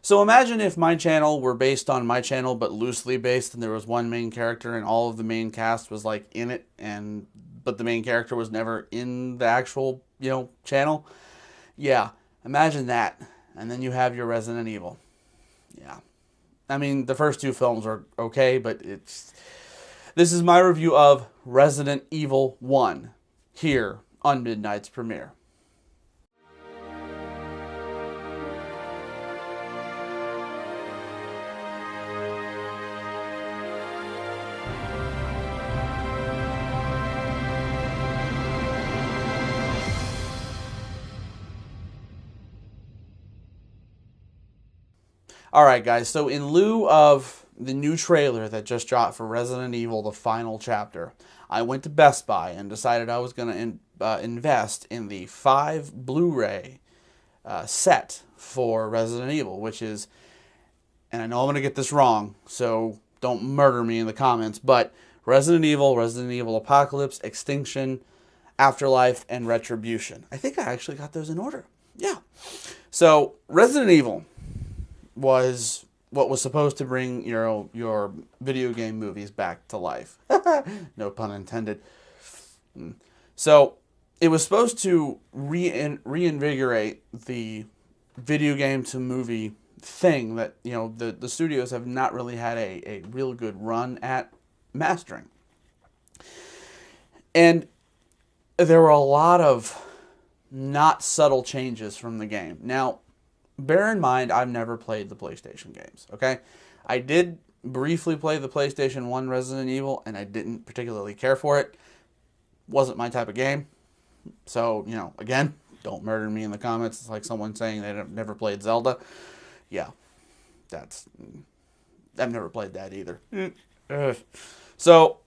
So imagine if my channel were based on my channel, but loosely based, and there was one main character and all of the main cast was like in it, but the main character was never in the actual, channel. Yeah, imagine that. And then you have your Resident Evil. Yeah. I mean, the first two films are okay, but this is my review of Resident Evil 1 here on Midnight's Premiere. Alright guys, so in lieu of the new trailer that just dropped for Resident Evil, the final chapter, I went to Best Buy and decided I was going to invest in the 5 Blu-ray set for Resident Evil, which is, and I know I'm going to get this wrong, so don't murder me in the comments, but Resident Evil Apocalypse, Extinction, Afterlife, and Retribution. I think I actually got those in order. Yeah. So, Resident Evil was what was supposed to bring your video game movies back to life. No pun intended. So it was supposed to reinvigorate the video game to movie thing that the studios have not really had a real good run at mastering. And there were a lot of not subtle changes from the game. Now, bear in mind, I've never played the PlayStation games, okay? I did briefly play the PlayStation 1 Resident Evil, and I didn't particularly care for it. Wasn't my type of game. So, again, don't murder me in the comments. It's like someone saying they've never played Zelda. Yeah, I've never played that either. So,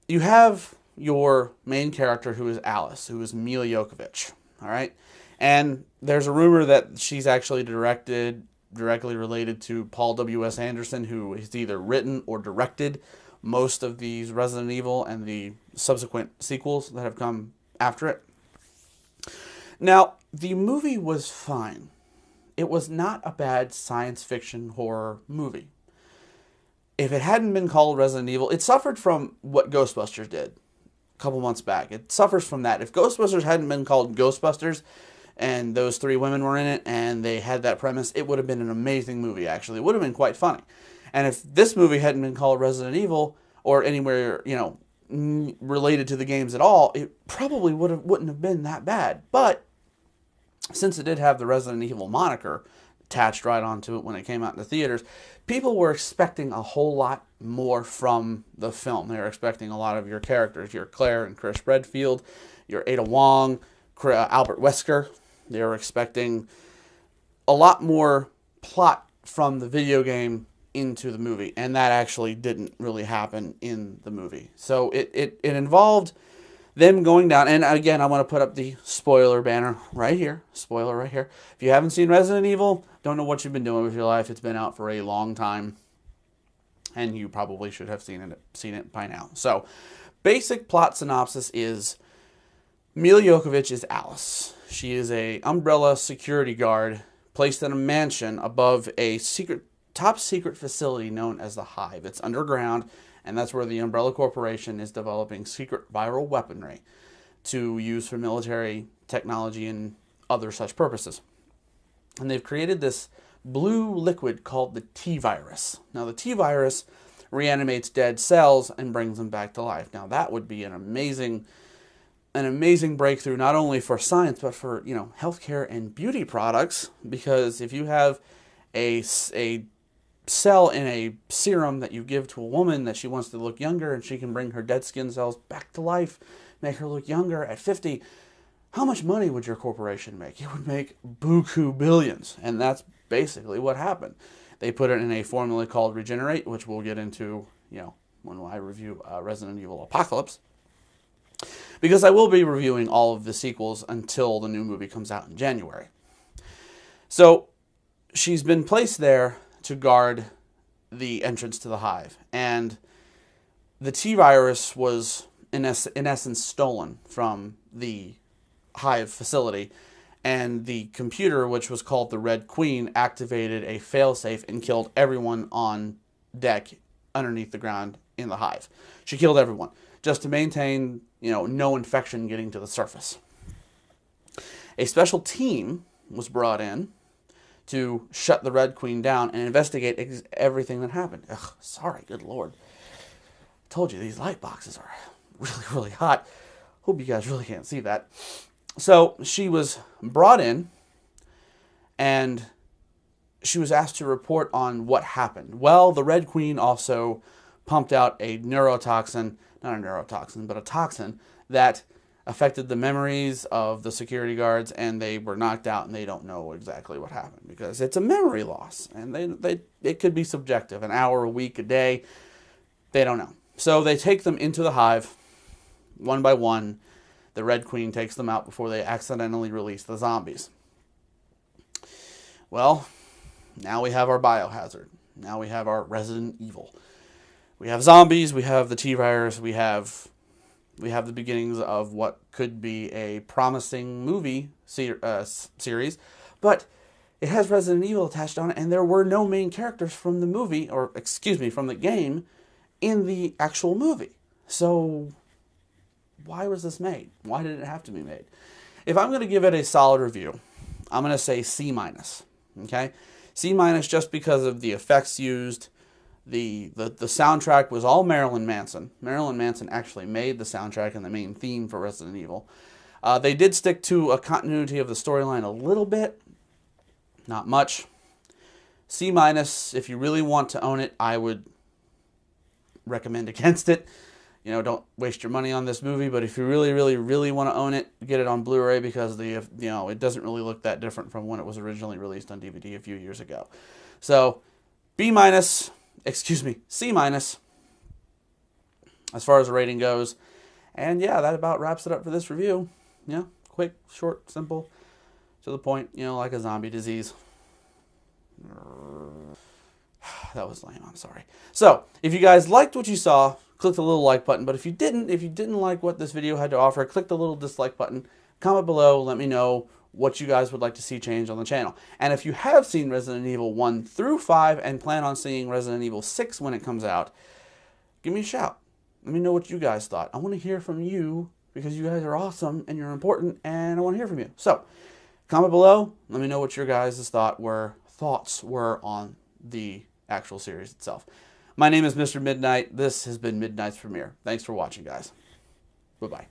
you have your main character who is Alice, who is Mila Jovovich, all right? And there's a rumor that she's actually directly related to Paul W.S. Anderson, who has either written or directed most of these Resident Evil and the subsequent sequels that have come after it. Now, the movie was fine. It was not a bad science fiction horror movie. If it hadn't been called Resident Evil, it suffered from what Ghostbusters did a couple months back. It suffers from that. If Ghostbusters hadn't been called Ghostbusters, and those 3 women were in it, and they had that premise, it would have been an amazing movie, actually. It would have been quite funny. And if this movie hadn't been called Resident Evil, or anywhere, related to the games at all, it probably wouldn't have been that bad. But, since it did have the Resident Evil moniker attached right onto it when it came out in the theaters, people were expecting a whole lot more from the film. They were expecting a lot of your characters, your Claire and Chris Redfield, your Ada Wong, Albert Wesker. They were expecting a lot more plot from the video game into the movie, and that actually didn't really happen in the movie. So it involved them going down, and again, I want to put up the spoiler banner right here. Spoiler right here. If you haven't seen Resident Evil, don't know what you've been doing with your life. It's been out for a long time, and you probably should have seen it by now. So, basic plot synopsis is Mila Jovovich is Alice. She is a Umbrella security guard placed in a mansion above a top secret facility known as the Hive. It's underground, and that's where the Umbrella Corporation is developing secret viral weaponry to use for military technology and other such purposes. And they've created this blue liquid called the Tvirus. Now, the Tvirus reanimates dead cells and brings them back to life. Now, that would be an amazing breakthrough, not only for science, but for, healthcare and beauty products, because if you have a cell in a serum that you give to a woman that she wants to look younger, and she can bring her dead skin cells back to life, make her look younger at 50, how much money would your corporation make? It would make buku billions, and that's basically what happened. They put it in a formula called Regenerate, which we'll get into, when I review Resident Evil Apocalypse. Because I will be reviewing all of the sequels until the new movie comes out in January. So, she's been placed there to guard the entrance to the Hive. And the Tvirus was, in essence, stolen from the Hive facility And the computer, which was called the Red Queen, activated a failsafe and killed everyone on deck underneath the ground in the hive. She killed everyone just to maintain, no infection getting to the surface. A special team was brought in to shut the Red Queen down and investigate everything that happened. Ugh, sorry, good Lord. I told you these light boxes are really, really hot. Hope you guys really can't see that. So she was brought in, and she was asked to report on what happened. Well, the Red Queen also pumped out a neurotoxin, not a neurotoxin, but a toxin that affected the memories of the security guards, and they were knocked out, and they don't know exactly what happened because it's a memory loss, and it could be subjective, an hour, a week, a day, they don't know. So they take them into the hive, one by one. The Red Queen takes them out before they accidentally release the zombies. Well, now we have our biohazard. Now we have our Resident Evil. We have zombies, we have the Tvirus, we have the beginnings of what could be a promising movie series, but it has Resident Evil attached on it, and there were no main characters from the movie, from the game, in the actual movie. So why was this made? Why did it have to be made? If I'm going to give it a solid review, I'm going to say C-. Okay? C- just because of the effects used. The soundtrack was all Marilyn Manson. Marilyn Manson actually made the soundtrack and the main theme for Resident Evil. They did stick to a continuity of the storyline a little bit. Not much. C-, if you really want to own it, I would recommend against it. Don't waste your money on this movie, but if you really, really, really want to own it, get it on Blu-ray because it doesn't really look that different from when it was originally released on DVD a few years ago. So, C-, as far as the rating goes. And yeah, that about wraps it up for this review. Yeah, quick, short, simple, to the point, like a zombie disease. That was lame, I'm sorry. So, if you guys liked what you saw, click the little like button. But if you didn't like what this video had to offer, click the little dislike button. Comment below, let me know what you guys would like to see change on the channel. And if you have seen Resident Evil 1 through 5 and plan on seeing Resident Evil 6 when it comes out, give me a shout. Let me know what you guys thought. I want to hear from you because you guys are awesome and you're important, and I want to hear from you. So, comment below. Let me know what your guys' thoughts were on the actual series itself. My name is Mr. Midnight. This has been Midnight's Premiere. Thanks for watching, guys. Bye-bye.